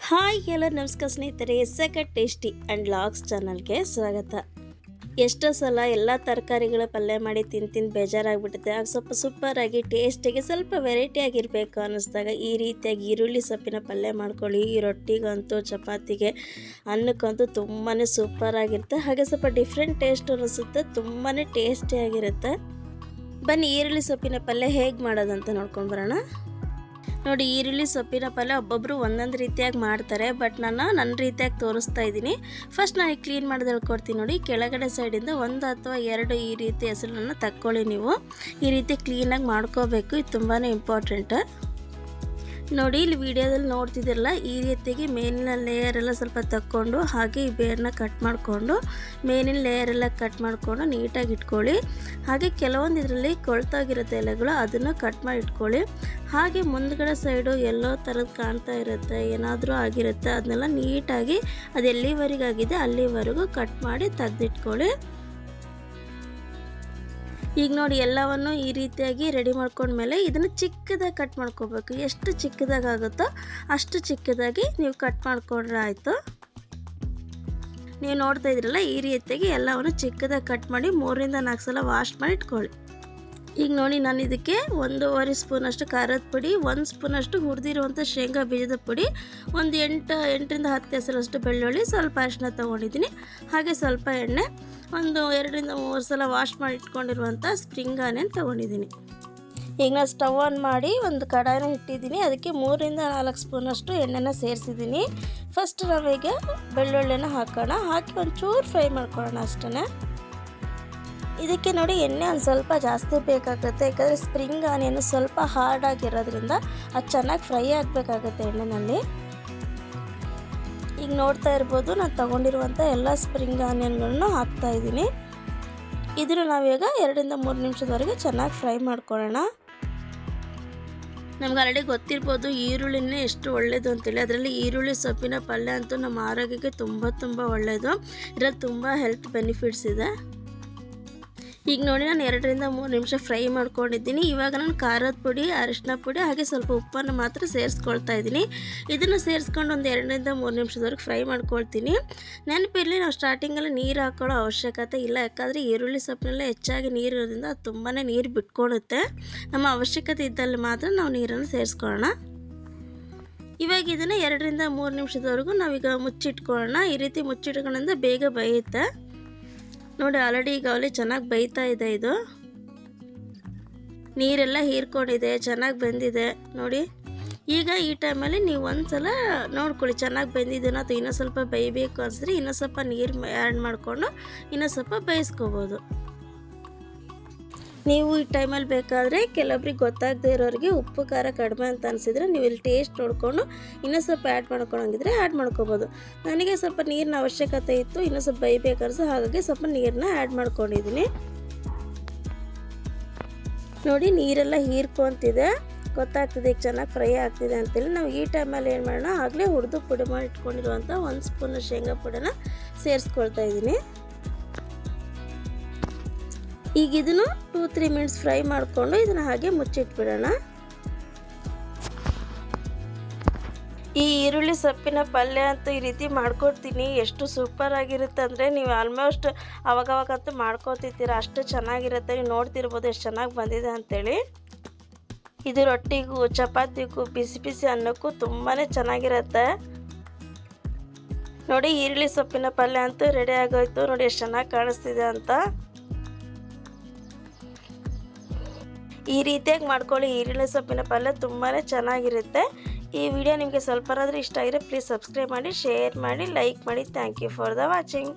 Hi ಎಲ್ಲ ನಮಸ್ಕಾರ ಸ್ನೇಹಿತರೆ, ಸಖ ಟೇಸ್ಟಿ ಆ್ಯಂಡ್ ಲಾಗ್ಸ್ ಚಾನಲ್ಗೆ ಸ್ವಾಗತ. ಎಷ್ಟೋ ಸಲ ಎಲ್ಲ ತರಕಾರಿಗಳ ಪಲ್ಯ ಮಾಡಿ ತಿಂದು ಬೇಜಾರಾಗಿಬಿಡುತ್ತೆ. ಆಗ ಸ್ವಲ್ಪ ಸೂಪರಾಗಿ ಟೇಸ್ಟಿಗೆ ಸ್ವಲ್ಪ ವೆರೈಟಿ ಆಗಿರಬೇಕು ಅನ್ನಿಸ್ದಾಗ ಈ ರೀತಿಯಾಗಿ ಈರುಳ್ಳಿ ಸೊಪ್ಪಿನ ಪಲ್ಯ ಮಾಡ್ಕೊಳ್ಳಿ. ಈ ರೊಟ್ಟಿಗಂತೂ ಚಪಾತಿಗೆ ಅನ್ನಕ್ಕಂತೂ ತುಂಬಾ ಸೂಪರಾಗಿರುತ್ತೆ. ಹಾಗೆ ಸ್ವಲ್ಪ ಡಿಫ್ರೆಂಟ್ ಟೇಸ್ಟ್ ಅನ್ನಿಸುತ್ತೆ, ತುಂಬಾ ಟೇಸ್ಟಿಯಾಗಿರುತ್ತೆ. ಬನ್ನಿ ಈರುಳ್ಳಿ ಸೊಪ್ಪಿನ ಪಲ್ಯ ಹೇಗೆ ಮಾಡೋದಂತ ನೋಡ್ಕೊಂಡು ಬರೋಣ. ನೋಡಿ, ಈರುಳ್ಳಿ ಸೊಪ್ಪಿನ ಪಲ್ಯ ಒಬ್ಬೊಬ್ಬರು ಒಂದೊಂದು ರೀತಿಯಾಗಿ ಮಾಡ್ತಾರೆ, ಬಟ್ ನಾನು ನನ್ನ ರೀತಿಯಾಗಿ ತೋರಿಸ್ತಾ ಇದ್ದೀನಿ. ಫಸ್ಟ್ ನಾನು ಕ್ಲೀನ್ ಮಾಡೋದು ಹೇಳ್ಕೊಡ್ತೀನಿ. ನೋಡಿ, ಕೆಳಗಡೆ ಸೈಡಿಂದ 1 ಅಥವಾ 2 ಈ ರೀತಿ ಹೆಸರನ್ನು ತಕ್ಕೊಳ್ಳಿ. ನೀವು ಈ ರೀತಿ ಕ್ಲೀನಾಗಿ ಮಾಡ್ಕೋಬೇಕು, ಇದು ತುಂಬಾ ಇಂಪಾರ್ಟೆಂಟ್. ನೋಡಿ, ಇಲ್ಲಿ ವಿಡಿಯೋದಲ್ಲಿ ನೋಡ್ತಿದ್ದಿರಲ್ಲ, ಈ ರೀತಿಯಾಗಿ ಮೇಲಿನ ಲೇಯರ್ ಎಲ್ಲ ಸ್ವಲ್ಪ ತಕ್ಕೊಂಡು ಹಾಗೆ ಈ ಬೇರನ್ನ ಕಟ್ ಮಾಡಿಕೊಂಡು ಮೇಲಿನ ಲೇಯರ್ ಎಲ್ಲ ಕಟ್ ಮಾಡಿಕೊಂಡು ನೀಟಾಗಿ ಇಟ್ಕೊಳ್ಳಿ. ಹಾಗೆ ಕೆಲವೊಂದು ಇದರಲ್ಲಿ ಕೊಳ್ತಾಗಿರುತ್ತೆ ಎಲೆಗಳು, ಅದನ್ನು ಕಟ್ ಮಾಡಿ ಇಟ್ಕೊಳ್ಳಿ. ಹಾಗೆ ಮುಂದ್ಗಡೆ ಸೈಡು ಎಲ್ಲೋ ಥರದ್ದು ಕಾಣ್ತಾ ಇರುತ್ತೆ, ಏನಾದರೂ ಆಗಿರುತ್ತೆ, ಅದನ್ನೆಲ್ಲ ನೀಟಾಗಿ ಅದು ಎಲ್ಲಿವರೆಗೆ ಆಗಿದೆ ಅಲ್ಲಿವರೆಗೂ ಕಟ್ ಮಾಡಿ ತೆಗೆದಿಟ್ಕೊಳ್ಳಿ. ಈಗ ನೋಡಿ, ಎಲ್ಲವನ್ನು ಈ ರೀತಿಯಾಗಿ ರೆಡಿ ಮಾಡ್ಕೊಂಡ್ಮೇಲೆ ಇದನ್ನು ಚಿಕ್ಕದಾಗಿ ಕಟ್ ಮಾಡ್ಕೋಬೇಕು. ಎಷ್ಟು ಚಿಕ್ಕದಾಗಿ ಆಗುತ್ತೋ ಅಷ್ಟು ಚಿಕ್ಕದಾಗಿ ನೀವು ಕಟ್ ಮಾಡ್ಕೊಂಡ್ರೆ ಆಯಿತು. ನೀವು ನೋಡ್ತಾ ಇದ್ರಲ್ಲ, ಈ ರೀತಿಯಾಗಿ ಎಲ್ಲವನ್ನು ಚಿಕ್ಕದಾಗಿ ಕಟ್ ಮಾಡಿ 3 ರಿಂದ 4 ಸಲ ವಾಶ್ ಮಾಡಿ ಇಟ್ಕೊಳ್ಳಿ. ಈಗ ನೋಡಿ, ನಾನು ಇದಕ್ಕೆ 1.5 ಸ್ಪೂನಷ್ಟು ಖಾರದ ಪುಡಿ, 1 ಸ್ಪೂನಷ್ಟು ಹುರಿದಿರುವಂಥ ಶೇಂಗಾ ಬೀಜದ ಪುಡಿ, ಒಂದು 8 ರಿಂದ 10 ಹೆಸರಷ್ಟು ಬೆಳ್ಳುಳ್ಳಿ, ಸ್ವಲ್ಪ ಅರಿಶಿನ ತೊಗೊಂಡಿದ್ದೀನಿ. ಹಾಗೆ ಸ್ವಲ್ಪ ಎಣ್ಣೆ, ಒಂದು 2 ರಿಂದ 3 ಸಲ ವಾಶ್ ಮಾಡಿ ಇಟ್ಕೊಂಡಿರುವಂಥ ಸ್ಪ್ರಿಂಗ್ ಆನಿಯನ್ ತೊಗೊಂಡಿದ್ದೀನಿ. ಈಗ ನಾನು ಸ್ಟವ್ ಆನ್ ಮಾಡಿ ಒಂದು ಕಡಾಯಿನ ಇಟ್ಟಿದ್ದೀನಿ. ಅದಕ್ಕೆ 3 ರಿಂದ 4 ಸ್ಪೂನಷ್ಟು ಎಣ್ಣೆನ ಸೇರಿಸಿದ್ದೀನಿ. ಫಸ್ಟ್ ನಾವೀಗ ಬೆಳ್ಳುಳ್ಳಿನ ಹಾಕೋಣ, ಹಾಕಿ ಒಂಚೂರು ಫ್ರೈ ಮಾಡ್ಕೊಳ್ಳೋಣ ಅಷ್ಟೇ. ಇದಕ್ಕೆ ನೋಡಿ, ಎಣ್ಣೆ ಒಂದು ಸ್ವಲ್ಪ ಜಾಸ್ತಿ ಬೇಕಾಗುತ್ತೆ, ಯಾಕಂದರೆ ಸ್ಪ್ರಿಂಗ್ ಆನಿಯನ್ ಸ್ವಲ್ಪ ಹಾರ್ಡ್ ಆಗಿರೋದ್ರಿಂದ ಅದು ಚೆನ್ನಾಗಿ ಫ್ರೈ ಆಗಬೇಕಾಗುತ್ತೆ ಎಣ್ಣೆಯಲ್ಲಿ. ಈಗ ನೋಡ್ತಾ ಇರ್ಬೋದು, ನಾನು ತೊಗೊಂಡಿರುವಂಥ ಎಲ್ಲ ಸ್ಪ್ರಿಂಗ್ ಆನಿಯನ್ಗಳನ್ನು ಹಾಕ್ತಾಯಿದ್ದೀನಿ. ಇದನ್ನು ನಾವೀಗ 2 ರಿಂದ 3 ನಿಮಿಷದವರೆಗೆ ಚೆನ್ನಾಗಿ ಫ್ರೈ ಮಾಡ್ಕೊಳ್ಳೋಣ. ನಮ್ಗೆ ಆಲ್ರೆಡಿ ಗೊತ್ತಿರ್ಬೋದು ಈರುಳ್ಳಿನೇ ಎಷ್ಟು ಒಳ್ಳೆಯದು ಅಂತೇಳಿ. ಅದರಲ್ಲಿ ಈರುಳ್ಳಿ ಸೊಪ್ಪಿನ ಪಲ್ಯ ಅಂತೂ ನಮ್ಮ ಆರೋಗ್ಯಕ್ಕೆ ತುಂಬ ಒಳ್ಳೆಯದು. ಇದರಲ್ಲಿ ತುಂಬ ಹೆಲ್ತ್ ಬೆನಿಫಿಟ್ಸ್ ಇದೆ. ಈಗ ನೋಡಿ, ನಾನು 2 ರಿಂದ 3 ನಿಮಿಷ ಫ್ರೈ ಮಾಡ್ಕೊಂಡಿದ್ದೀನಿ. ಇವಾಗ ನಾನು ಖಾರದ ಪುಡಿ, ಅರಿಶಿನ ಪುಡಿ ಹಾಗೆ ಸ್ವಲ್ಪ ಉಪ್ಪನ್ನು ಮಾತ್ರ ಸೇರಿಸ್ಕೊಳ್ತಾ ಇದ್ದೀನಿ. ಇದನ್ನು ಸೇರಿಸ್ಕೊಂಡು ಒಂದು 2 ರಿಂದ 3 ನಿಮಿಷದವರೆಗೆ ಫ್ರೈ ಮಾಡ್ಕೊಳ್ತೀನಿ. ನೆನಪಿರಲಿ, ನಾವು ಸ್ಟಾರ್ಟಿಂಗಲ್ಲಿ ನೀರು ಹಾಕೊಳ್ಳೋ ಅವಶ್ಯಕತೆ ಇಲ್ಲ, ಯಾಕಂದರೆ ಈರುಳ್ಳಿ ಸೊಪ್ಪಿನೆಲ್ಲ ಹೆಚ್ಚಾಗಿ ನೀರು ಇರೋದ್ರಿಂದ ಅದು ತುಂಬಾ ನೀರು ಬಿಟ್ಕೊಳ್ಳುತ್ತೆ. ನಮ್ಮ ಅವಶ್ಯಕತೆ ಇದ್ದಲ್ಲಿ ಮಾತ್ರ ನಾವು ನೀರನ್ನು ಸೇರಿಸ್ಕೊಳ್ಳೋಣ. ಇವಾಗ ಇದನ್ನು 2 ರಿಂದ 3 ನಿಮಿಷದವರೆಗೂ ನಾವೀಗ ಮುಚ್ಚಿಟ್ಕೊಳ್ಳೋಣ. ಈ ರೀತಿ ಮುಚ್ಚಿಟ್ಕೊಳ್ಳೋದ್ರಿಂದ ಬೇಗ ಬೇಯುತ್ತೆ. ನೋಡಿ, ಆಲ್ರೆಡಿ ಈಗ ಅವಲ್ಲಿ ಚೆನ್ನಾಗಿ ಬೇಯ್ತಾ ಇದೆ. ಇದು ನೀರೆಲ್ಲ ಹೀರ್ಕೊಂಡಿದೆ, ಚೆನ್ನಾಗಿ ಬೆಂದಿದೆ ನೋಡಿ. ಈಗ ಈ ಟೈಮಲ್ಲಿ ನೀವು ಒಂದು ಸಲ ನೋಡ್ಕೊಳ್ಳಿ, ಚೆನ್ನಾಗಿ ಬೆಂದಿದ್ದೇನೋ ಅಥವಾ ಇನ್ನೂ ಸ್ವಲ್ಪ ಬೇಯಬೇಕು ಅನಿಸಿದ್ರೆ ಇನ್ನೂ ಸ್ವಲ್ಪ ನೀರು ಆ್ಯಡ್ ಮಾಡಿಕೊಂಡು ಇನ್ನೂ ಸ್ವಲ್ಪ ಬೇಯಿಸ್ಕೋಬೋದು. ನೀವು ಈ ಟೈಮಲ್ಲಿ ಬೇಕಾದರೆ ಕೆಲವೊಬ್ರಿಗೆ ಗೊತ್ತಾಗದೇ ಇರೋರಿಗೆ ಉಪ್ಪು ಖಾರ ಕಡಿಮೆ ಅಂತ ಅನಿಸಿದರೆ ನೀವು ಇಲ್ಲಿ ಟೇಸ್ಟ್ ನೋಡಿಕೊಂಡು ಇನ್ನೂ ಸ್ವಲ್ಪ ಆ್ಯಡ್ ಮಾಡ್ಕೊಳಂಗಿದ್ರೆ ಆ್ಯಡ್ ಮಾಡ್ಕೋಬೋದು. ನನಗೆ ಸ್ವಲ್ಪ ನೀರಿನ ಅವಶ್ಯಕತೆ ಇತ್ತು, ಇನ್ನೂ ಸ್ವಲ್ಪ ಬೇಯಬೇಕನ್ಸು, ಹಾಗಾಗಿ ಸ್ವಲ್ಪ ನೀರನ್ನ ಆ್ಯಡ್ ಮಾಡ್ಕೊಂಡಿದ್ದೀನಿ. ನೋಡಿ, ನೀರೆಲ್ಲ ಹೀರ್ಕೊತಿದೆ, ಗೊತ್ತಾಗ್ತಿದೆ ಈಗ ಚೆನ್ನಾಗಿ ಫ್ರೈ ಆಗ್ತಿದೆ ಅಂತೇಳಿ. ನಾವು ಈ ಟೈಮಲ್ಲಿ ಏನು ಮಾಡೋಣ, ಆಗಲೇ ಹುರಿದು ಪುಡಿ ಮಾಡಿ ಇಟ್ಕೊಂಡಿರುವಂಥ 1 ಸ್ಪೂನ್ ಶೇಂಗಾ ಪುಡಿನ ಸೇರಿಸ್ಕೊಳ್ತಾ ಇದ್ದೀನಿ. ಈಗ ಇದನ್ನು 2-3 ಮಿನಿಟ್ಸ್ ಫ್ರೈ ಮಾಡಿಕೊಂಡು ಇದನ್ನು ಹಾಗೆ ಮುಚ್ಚಿಟ್ಬಿಡೋಣ. ಈ ಈರುಳ್ಳಿ ಸೊಪ್ಪಿನ ಪಲ್ಯ ಅಂತೂ ಈ ರೀತಿ ಮಾಡ್ಕೊಡ್ತೀನಿ, ಎಷ್ಟು ಸೂಪರಾಗಿರುತ್ತೆ ಅಂದರೆ ನೀವು ಆಲ್ಮೋಸ್ಟ್ ಅವಾಗಂತೂ ಮಾಡ್ಕೊತಿರ್ತೀರ, ಅಷ್ಟು ಚೆನ್ನಾಗಿರುತ್ತೆ. ನೀವು ನೋಡ್ತಿರ್ಬೋದು ಎಷ್ಟು ಚೆನ್ನಾಗಿ ಬಂದಿದೆ ಅಂಥೇಳಿ. ಇದು ರೊಟ್ಟಿಗೂ ಚಪಾತಿಗೂ ಬಿಸಿ ಅನ್ನಕ್ಕೂ ತುಂಬಾ ಚೆನ್ನಾಗಿರುತ್ತೆ. ನೋಡಿ, ಈರುಳ್ಳಿ ಸೊಪ್ಪಿನ ಪಲ್ಯ ಅಂತೂ ರೆಡಿ ಆಗೋಯ್ತು. ನೋಡಿ ಎಷ್ಟು ಚೆನ್ನಾಗಿ ಕಾಣಿಸ್ತಿದೆ ಅಂತ. ಈ ರೀತಿಯಾಗಿ ಮಾಡ್ಕೊಳ್ಳಿ, ಈರುಳ್ಳಿ ಸೊಪ್ಪಿನ ಪಲ್ಯ ತುಂಬಾ ಚೆನ್ನಾಗಿರುತ್ತೆ. ಈ ವಿಡಿಯೋ ನಿಮಗೆ ಸ್ವಲ್ಪನಾದರೂ ಇಷ್ಟ ಆಗಿದ್ರೆ ಪ್ಲೀಸ್ ಸಬ್ಸ್ಕ್ರೈಬ್ ಮಾಡಿ, ಶೇರ್ ಮಾಡಿ, ಲೈಕ್ ಮಾಡಿ. Thank you for the watching.